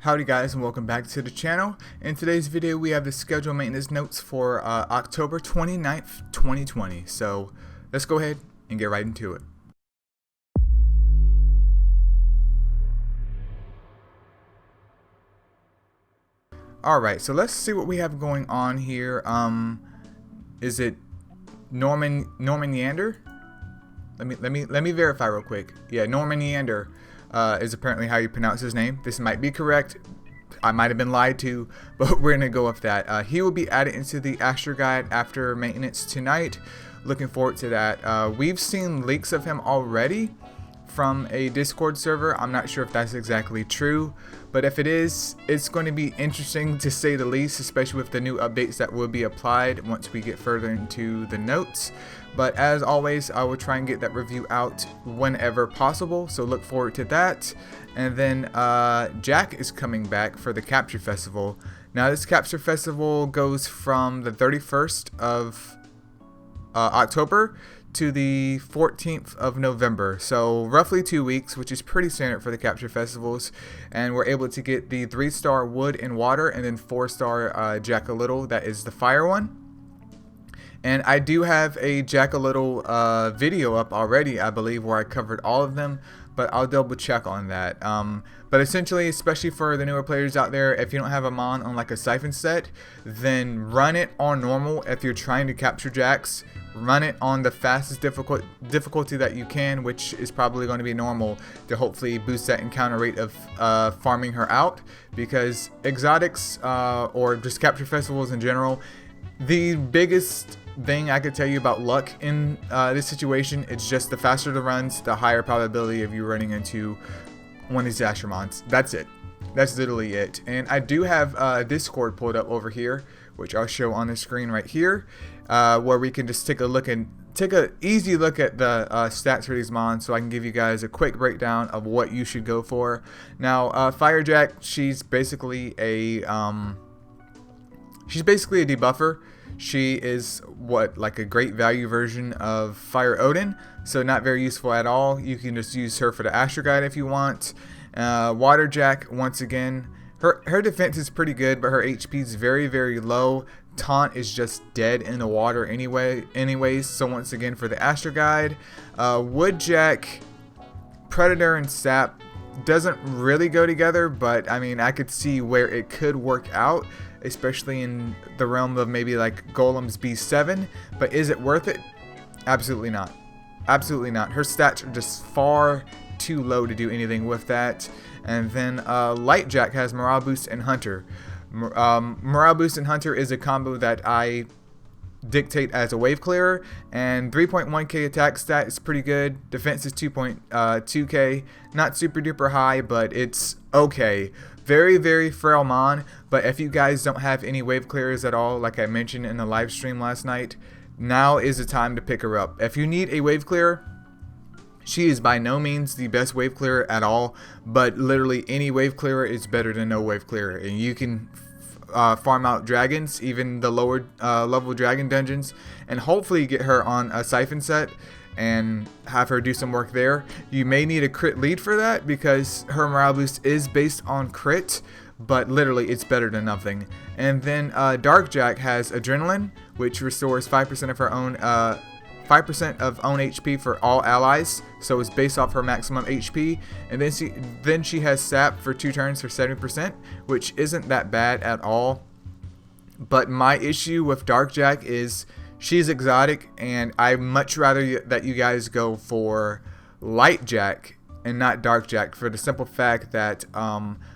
Howdy guys, and welcome back to the channel. In today's video we have the schedule maintenance notes for October 29th, 2020. So let's go ahead and get right into it. Alright, so let's see what we have going on here. Is it Norman Neander? Let me verify real quick. Yeah, Norman Neander is apparently how you pronounce his name. This might be correct. I might have been lied to, but we're gonna go with that. He will be added into the Astro Guide after maintenance tonight. Looking forward to that. We've seen leaks of him already from a Discord server. I'm not sure if that's exactly true, but if it is, it's going to be interesting to say the least, especially with the new updates that will be applied once we get further into the notes. But as always, I will try and get that review out whenever possible, so look forward to that. And then Jack is coming back for the Capture Festival. Now this Capture Festival goes from the 31st of October to the 14th of November, so roughly 2 weeks, which is pretty standard for the Capture Festivals. And we're able to get the 3-star Wood and Water, and then 4-star Jack-a-Little, that is the Fire one. And I do have a Jack-a-Little video up already, I believe, where I covered all of them, but I'll double check on that. But essentially, especially for the newer players out there, if you don't have a Mon on like a Siphon set, then run it on normal. If you're trying to capture Jacks, run it on the fastest difficulty that you can, which is probably going to be normal, to hopefully boost that encounter rate of farming her out. Because exotics or just capture festivals in general, the biggest thing I could tell you about luck in this situation, it's just the faster the runs, the higher probability of you running into one of these Astromons. That's it. That's literally it. And I do have Discord pulled up over here, which I'll show on the screen right here, where we can just take an easy look at the stats for these Mons, so I can give you guys a quick breakdown of what you should go for. Now, Firejack, she's basically a debuffer. She is like a great value version of Fire Odin, so not very useful at all. You can just use her for the Astro Guide if you want. Waterjack, once again, her defense is pretty good, but her HP is very, very low. Taunt is just dead in the water anyways, so once again for the Astro Guide. Woodjack, Predator, and Sap doesn't really go together, but I mean, I could see where it could work out, especially in the realm of maybe like Golem's B7, but is it worth it? Absolutely not. Absolutely not. Her stats are just far too low to do anything with that. And then Lightjack has Morale Boost and Hunter. Morale Boost and Hunter is a combo that I dictate as a wave clearer, and 3.1k attack stat is pretty good. Defense is 2.2k, not super duper high, but it's okay. Very, very frail Mon, but if you guys don't have any wave clearers at all, like I mentioned in the live stream last night, now is the time to pick her up. If you need a wave clearer, she is by no means the best wave clearer at all, but literally any wave clearer is better than no wave clearer, and you can farm out dragons, even the lower level dragon dungeons, and hopefully get her on a Siphon set and have her do some work there. You may need a crit lead for that, because her morale boost is based on crit, but literally it's better than nothing. And then Darkjack has Adrenaline, which restores 5% of her own 5% of own HP for all allies, so it's based off her maximum HP. And then she has Sap for 2 turns for 70%, which isn't that bad at all. But my issue with Darkjack is she's exotic, and I'd much rather that you guys go for Lightjack and not Darkjack, for the simple fact that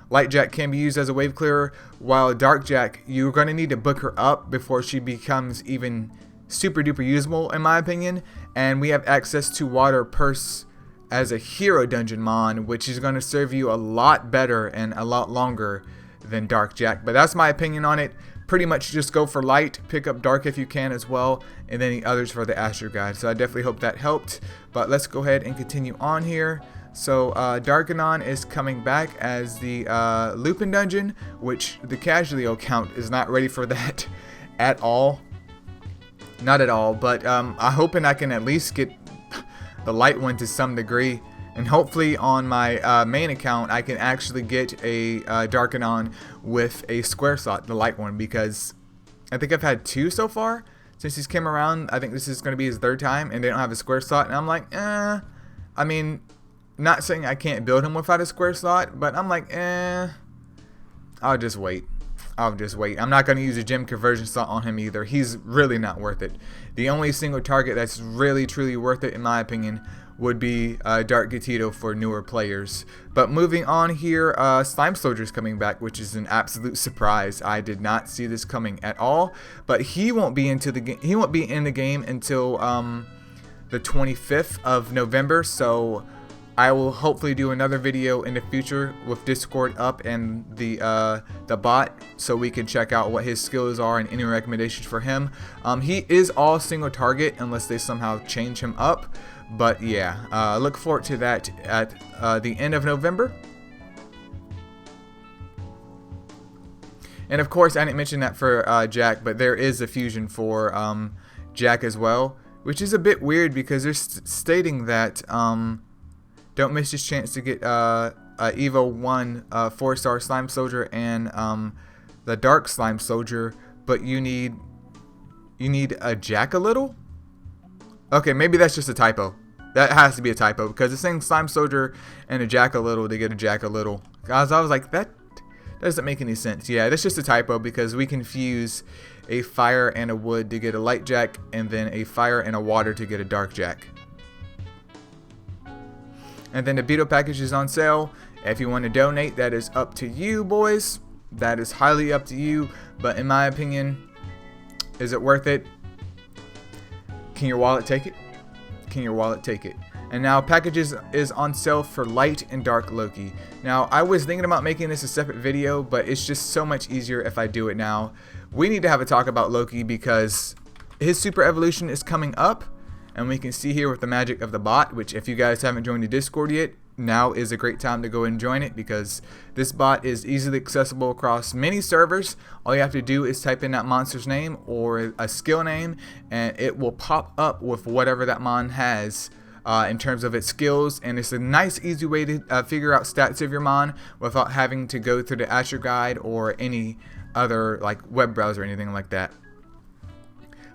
Lightjack can be used as a wave clearer, while Darkjack, you're going to need to book her up before she becomes even super duper usable, in my opinion. And we have access to Water Purse as a hero dungeon Mon, which is going to serve you a lot better and a lot longer than Darkjack. But that's my opinion on it. Pretty much just go for light, pick up dark if you can as well, and then the others for the Astro Guide. So I definitely hope that helped, but let's go ahead and continue on here. So Darkanon is coming back as the Lupin dungeon, which the Casualty account is not ready for that at all. Not at all, but I'm hoping I can at least get the light one to some degree. And hopefully on my main account, I can actually get a Darkanon with a square slot, the light one, because I think I've had 2 so far since he's came around. I think this is going to be his 3rd time, and they don't have a square slot. And I'm like, I mean, not saying I can't build him without a square slot, but I'm like, I'll just wait. I'm not going to use a gem conversion slot on him either. He's really not worth it. The only single target that's really truly worth it, in my opinion, would be Dark Gatito for newer players. But moving on here, Slime Soldier's coming back, which is an absolute surprise. I did not see this coming at all. But he won't be into the game. He won't be in the game until the 25th of November. So I will hopefully do another video in the future with Discord up and the bot, so we can check out what his skills are and any recommendations for him. He is all single target unless they somehow change him up. But yeah, look forward to that at the end of November. And of course, I didn't mention that for Jack, but there is a fusion for Jack as well, which is a bit weird because they're stating that don't miss this chance to get Evo 1 4-star Slime Soldier and the Dark Slime Soldier, but you need a Jack a little? Okay, maybe that's just a typo. That has to be a typo because it's saying Slime Soldier and a Jack a little to get a Jack a little. Guys, I was like, that doesn't make any sense. Yeah, that's just a typo because we can fuse a fire and a wood to get a light Jack, and then a fire and a water to get a dark Jack. And then the Beetle package is on sale. If you want to donate, that is up to you, boys. That is highly up to you. But in my opinion, is it worth it? Can your wallet take it? Can your wallet take it? And now packages is on sale for Light and Dark Loki. Now I was thinking about making this a separate video, but it's just so much easier if I do it now. We need to have a talk about Loki because his super evolution is coming up. And we can see here with the magic of the bot, which if you guys haven't joined the Discord yet, now is a great time to go and join it because this bot is easily accessible across many servers. All you have to do is type in that monster's name or a skill name, and it will pop up with whatever that mon has in terms of its skills. And it's a nice, easy way to figure out stats of your mon without having to go through the Asher Guide or any other like web browser or anything like that.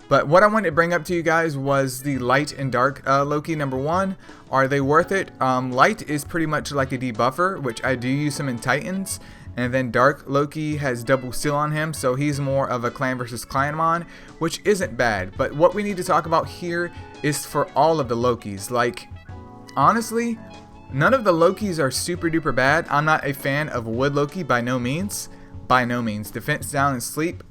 But what I wanted to bring up to you guys was the Light and Dark Loki number 1. Are they worth it? Light is pretty much like a debuffer, which I do use him in Titans. And then Dark Loki has double seal on him, so he's more of a clan versus clan mon, which isn't bad. But what we need to talk about here is for all of the Lokis. Like, honestly, none of the Lokis are super duper bad. I'm not a fan of Wood Loki by no means. By no means. Defense down and sleep.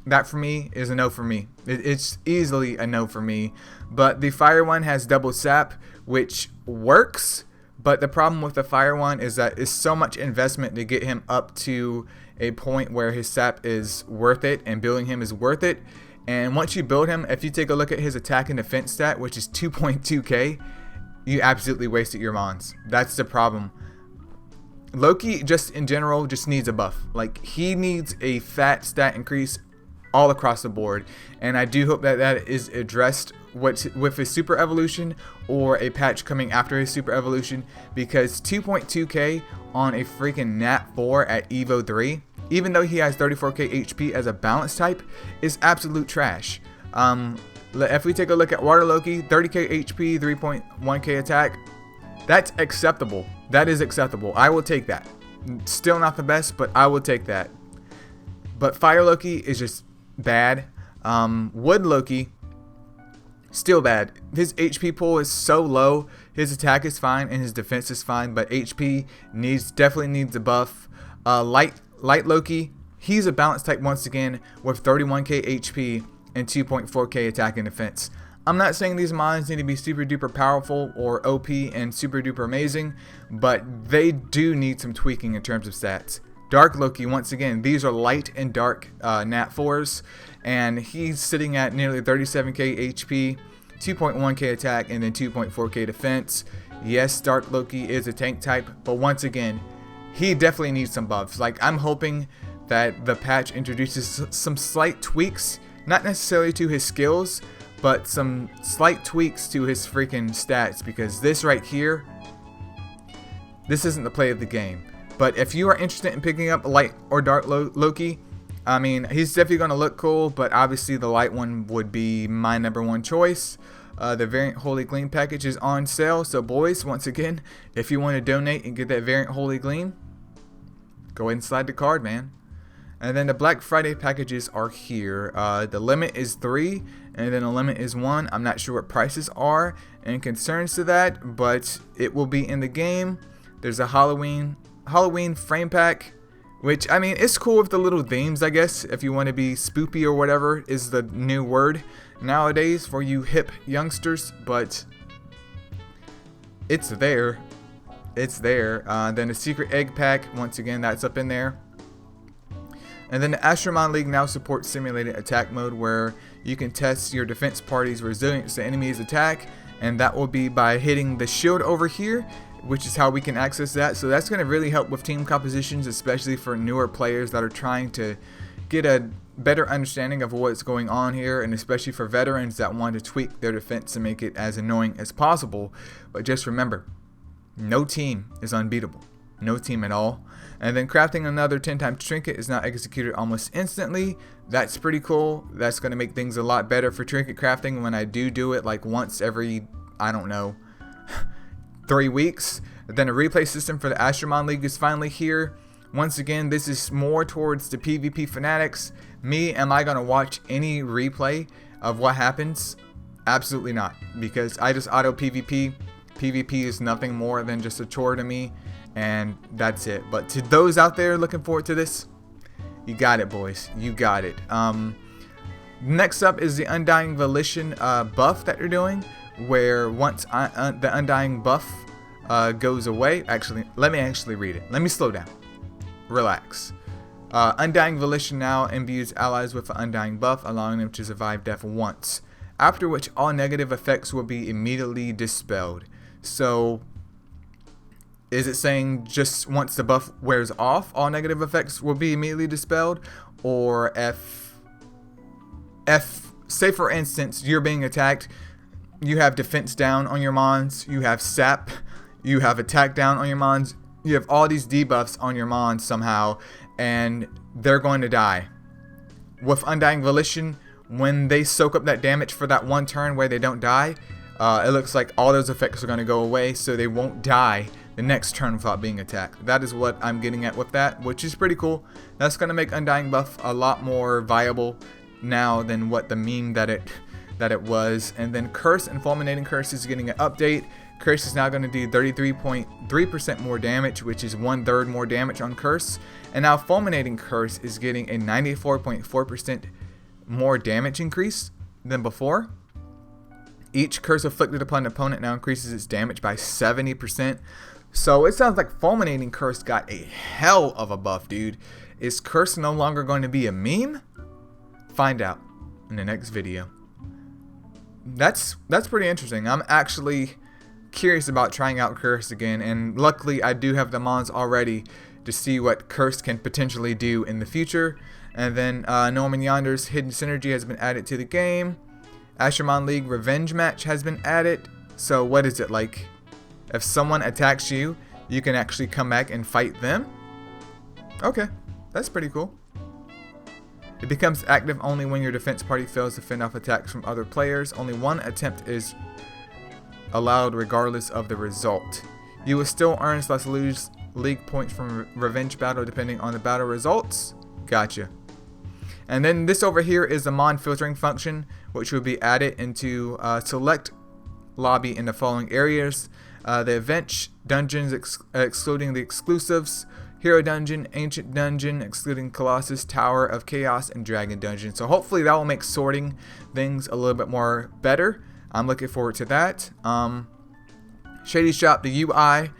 That for me is a no for me. It's easily a no for me. But the fire one has double sap, which works. But the problem with the fire one is that it's so much investment to get him up to a point where his sap is worth it and building him is worth it. And once you build him, if you take a look at his attack and defense stat, which is 2.2k, you absolutely wasted your mons. That's the problem. Loki just in general just needs a buff. Like, he needs a fat stat increase all across the board, and I do hope that that is addressed with his super evolution or a patch coming after his super evolution, because 2.2k on a freaking Nat 4 at Evo 3, even though he has 34k HP as a balance type, is absolute trash. If we take a look at Water Loki, 30k HP, 3.1k attack, that's acceptable. That is acceptable. I will take that. Still not the best, but I will take that. But Fire Loki is just bad. Wood Loki, still bad. His HP pool is so low. His attack is fine and his defense is fine, but HP definitely needs a buff. Light Loki, he's a balance type once again with 31k HP and 2.4k attack and defense. I'm not saying these mons need to be super duper powerful or OP and super duper amazing, but they do need some tweaking in terms of stats. Dark Loki, once again, these are light and dark Nat 4s, and he's sitting at nearly 37k HP, 2.1k attack, and then 2.4k defense. Yes, Dark Loki is a tank type, but once again, he definitely needs some buffs. Like, I'm hoping that the patch introduces some slight tweaks, not necessarily to his skills, but some slight tweaks to his freaking stats, because this right here this isn't the play of the game. But if you are interested in picking up light or dark Loki, I mean, he's definitely going to look cool, but obviously the light one would be my #1 choice. The Variant Holy Gleam package is on sale, so boys, once again, if you want to donate and get that Variant Holy Gleam, go ahead and slide the card, man. And then the Black Friday packages are here. The limit is 3, and then the limit is 1. I'm not sure what prices are and concerns to that, but it will be in the game. There's a Halloween frame pack, which, I mean, it's cool with the little themes, I guess, if you want to be spoopy or whatever is the new word nowadays for you hip youngsters, but it's there. It's there. Then the Secret Egg pack, once again, that's up in there. And then the Astromon League now supports simulated attack mode, where you can test your defense party's resilience to enemies' attack, and that will be by hitting the shield over here, which is how we can access that. So that's going to really help with team compositions, especially for newer players that are trying to get a better understanding of what's going on here, and especially for veterans that want to tweak their defense to make it as annoying as possible. But just remember, no team is unbeatable. No team at all. And then crafting another 10-time trinket is now executed almost instantly. That's pretty cool. That's going to make things a lot better for trinket crafting when I do it like once every, I don't know, 3 weeks. Then a replay system for the Astromon League is finally here. Once again, this is more towards the PvP fanatics. Me, am I going to watch any replay of what happens? Absolutely not, because I just auto PvP. PvP is nothing more than just a chore to me, and that's it. But to those out there looking forward to this, you got it, boys. You got it. Next up is the Undying Volition buff that they're doing, where once the Undying buff goes away. Actually, let me actually read it. Let me slow down. Relax. Undying Volition now imbues allies with an Undying buff, allowing them to survive death once, after which all negative effects will be immediately dispelled. So, is it saying just once the buff wears off, all negative effects will be immediately dispelled? Or if say for instance, you're being attacked, you have defense down on your mons, you have sap, you have attack down on your mons, you have all these debuffs on your mons somehow, and they're going to die. With Undying Volition, when they soak up that damage for that one turn where they don't die, it looks like all those effects are going to go away, so they won't die the next turn without being attacked. That is what I'm getting at with that, which is pretty cool. That's going to make Undying buff a lot more viable now than what the meme that it was. And then Curse and Fulminating Curse is getting an update. Curse is now going to do 33.3% more damage, which is 1/3 more damage on Curse. And now Fulminating Curse is getting a 94.4% more damage increase than before. Each curse inflicted upon an opponent now increases its damage by 70%. So it sounds like Fulminating Curse got a hell of a buff, dude. Is Curse no longer going to be a meme? Find out in the next video. That's pretty interesting. I'm actually curious about trying out Curse again, and luckily I do have the mons already to see what Curse can potentially do in the future. And then Norman Yonder's Hidden Synergy has been added to the game. Astromon League Revenge Match has been added. So what is it like? If someone attacks you, you can actually come back and fight them? Okay, that's pretty cool. It becomes active only when your defense party fails to fend off attacks from other players. Only one attempt is allowed regardless of the result. You will still earn / lose league points from Revenge Battle depending on the battle results. Gotcha. And then this over here is the Mon Filtering function, which will be added into select lobby in the following areas. The event dungeons excluding the exclusives, Hero Dungeon, Ancient Dungeon excluding Colossus, Tower of Chaos, and Dragon Dungeon. So hopefully that will make sorting things a little bit more better. I'm looking forward to that. Shady Shop, the UI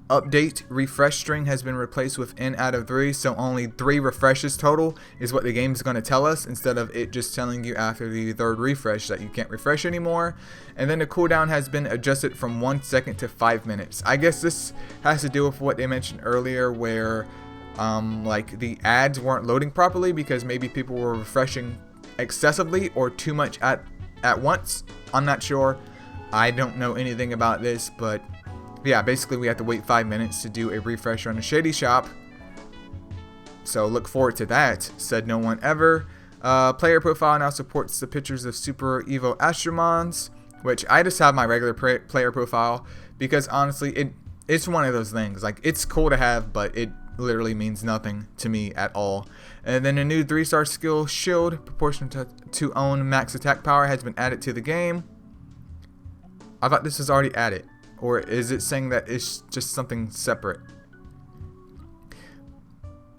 update refresh string has been replaced with N out of 3, so only 3 refreshes total is what the game is going to tell us, instead of it just telling you after the 3rd refresh that you can't refresh anymore. And then the cooldown has been adjusted from 1 second to 5 minutes. I guess this has to do with what they mentioned earlier, where like the ads weren't loading properly because maybe people were refreshing excessively or too much at once. I'm not sure. I don't know anything about this, but yeah, basically we have to wait 5 minutes to do a refresher on the Shady Shop. So look forward to that, said no one ever. Player profile now supports the pictures of Super Evo Astromons, which I just have my regular player profile because honestly, it's one of those things. Like, it's cool to have, but it literally means nothing to me at all. And then a new 3-star skill, Shield, proportional to own max attack power, has been added to the game. I thought this was already added. Or is it saying that it's just something separate?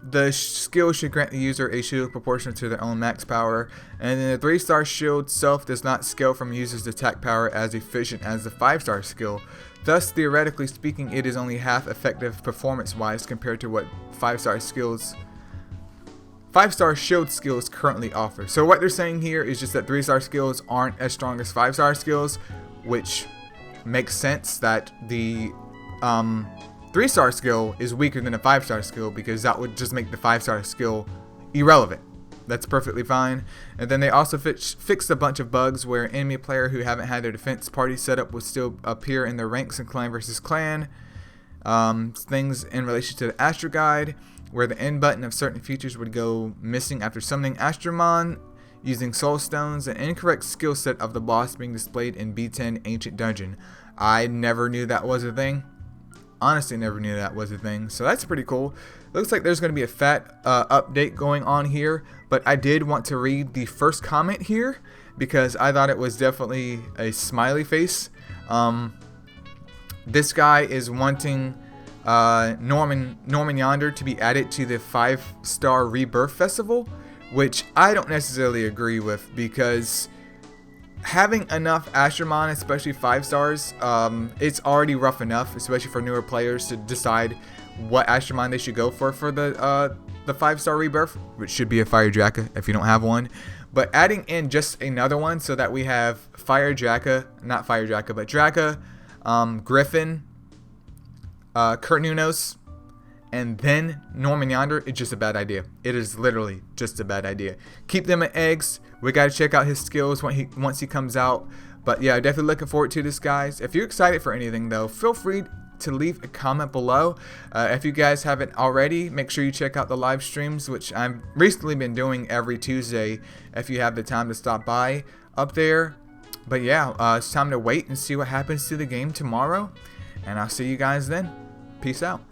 The skill should grant the user a shield proportional to their own max power, and then the 3-star shield self does not scale from user's attack power as efficient as the 5-star skill. Thus, theoretically speaking, it is only half effective performance-wise compared to what 5-star shield skills currently offer. So what they're saying here is just that 3-star skills aren't as strong as 5-star skills, which makes sense that the 3-star skill is weaker than a 5-star skill because that would just make the 5-star skill irrelevant. That's perfectly fine. And then they also fixed a bunch of bugs where enemy player who haven't had their defense party set up would still appear in their ranks in clan versus clan. Things in relation to the Astro Guide, where the end button of certain features would go missing after summoning Astromon using soul stones, an incorrect skill set of the boss being displayed in B10 Ancient Dungeon. I never knew that was a thing. Honestly, never knew that was a thing. So that's pretty cool. Looks like there's going to be a fat update going on here. But I did want to read the first comment here because I thought it was definitely a smiley face. This guy is wanting Norman Yonder to be added to the 5-star Rebirth Festival, which I don't necessarily agree with because having enough Astromon, especially 5 stars, it's already rough enough, especially for newer players, to decide what Astromon they should go for the 5-star Rebirth, which should be a Fire Draka if you don't have one. But adding in just another one so that we have Fire Draka, not Fire Draka, but Draka, Griffin, Kurt Nunos, and then Norman Yonder, it's just a bad idea. It is literally just a bad idea. Keep them at eggs. We got to check out his skills once he comes out. But yeah, definitely looking forward to this, guys. If you're excited for anything, though, feel free to leave a comment below. If you guys haven't already, make sure you check out the live streams, which I've recently been doing every Tuesday if you have the time to stop by up there. But yeah, it's time to wait and see what happens to the game tomorrow. And I'll see you guys then. Peace out.